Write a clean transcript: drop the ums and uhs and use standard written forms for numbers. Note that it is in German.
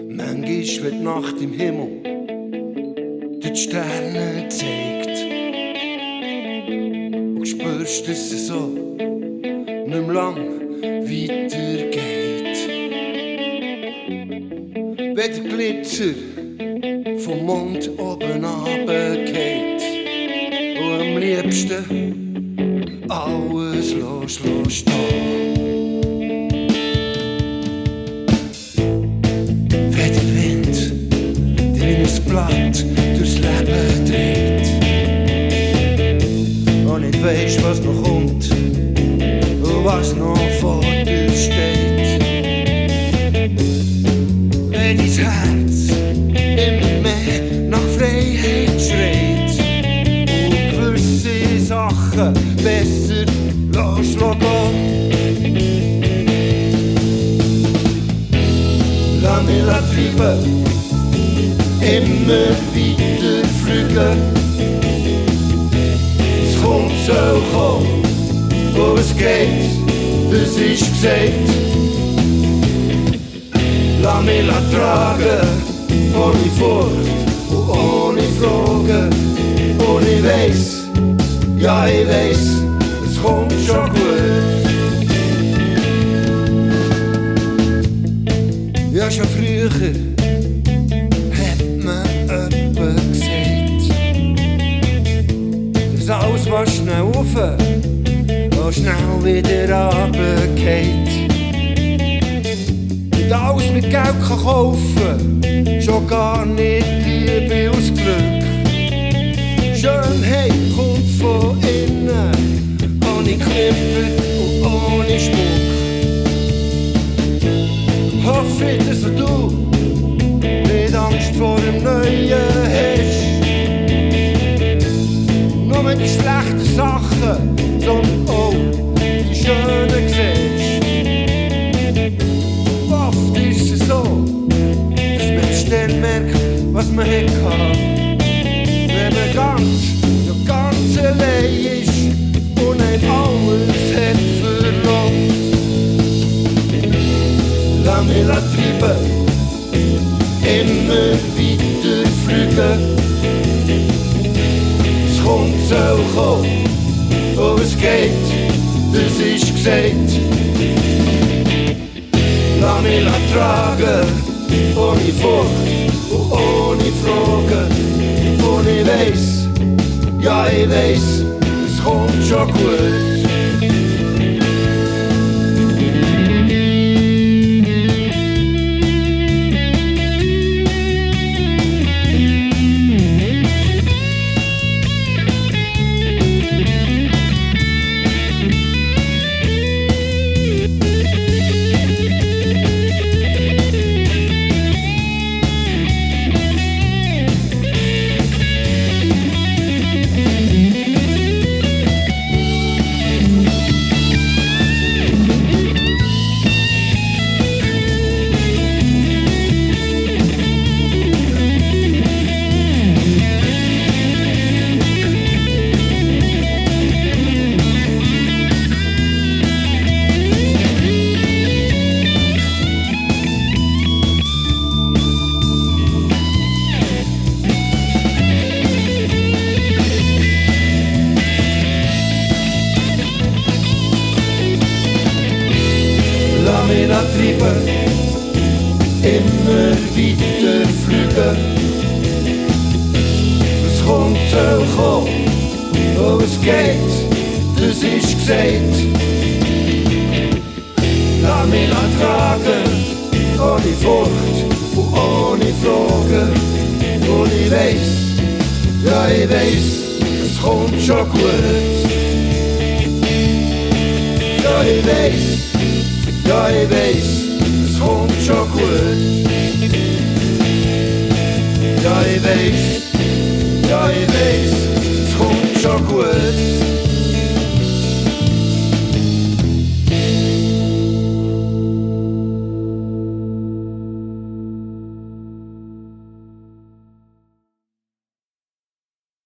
Manchmal, wenn die Nacht im Himmel die Sterne zeigt und spürst, dass es so nicht mehr lang weitergeht. Wenn der Glitzer vom Mond oben runtergeht und am liebsten alles stehen. Wenn der Wind dir wie ein Blatt durchs Leben dreht und nicht weisst, was noch kommt und was noch vor dir steht. Wenn dein Herz immer mehr nach Freiheit schreit und gewisse Sachen besser lassen gehen. Lass mich treiben, immer weiter fliegen. Es kommt, soll kommen, wo es geht, das ist gesagt. Lass mich tragen, ohne Furcht und ohne Fragen. Und ich weiss, ja ich weiss, es kommt schon gut. Ja, schon früher hat man jemand gesagt, dass alles, was schnell rauf und schnell wieder runtergeht. Und alles mit Geld kann kaufen, schon gar nicht Liebe aus Glück. Schönheit kommt von innen, ohne Knipper und ohne Schmuck. Hoffe ich, dass du nicht Angst vor dem Neuen hast. Nur mit den schlechten Sachen, sondern auch die schönen siehst. Oft ist es so, dass man schnell merkt, was man hatte. Wenn man ganz allein ist und ein alles hat verloren. Lass mich treiben, immer weiter fliegen. Es kommt, soll kommen, wo es geht, das ist gesagt. Lass mich tragen, ohne Furcht und ohne Fragen. Und ich weiss, ja ich weiss, es kommt schon gut. Immer weiter fliegen. Es kommt, soll kommen, wo es geht, das ist gesagt. Lass mich tragen, ohne Furcht und ohne Fragen. Und ich weiss, ja ich weiss, es kommt schon gut. Ja ich weiss, ja ich weiss, es kommt schon gut. Ja ich weiss, es kommt schon gut.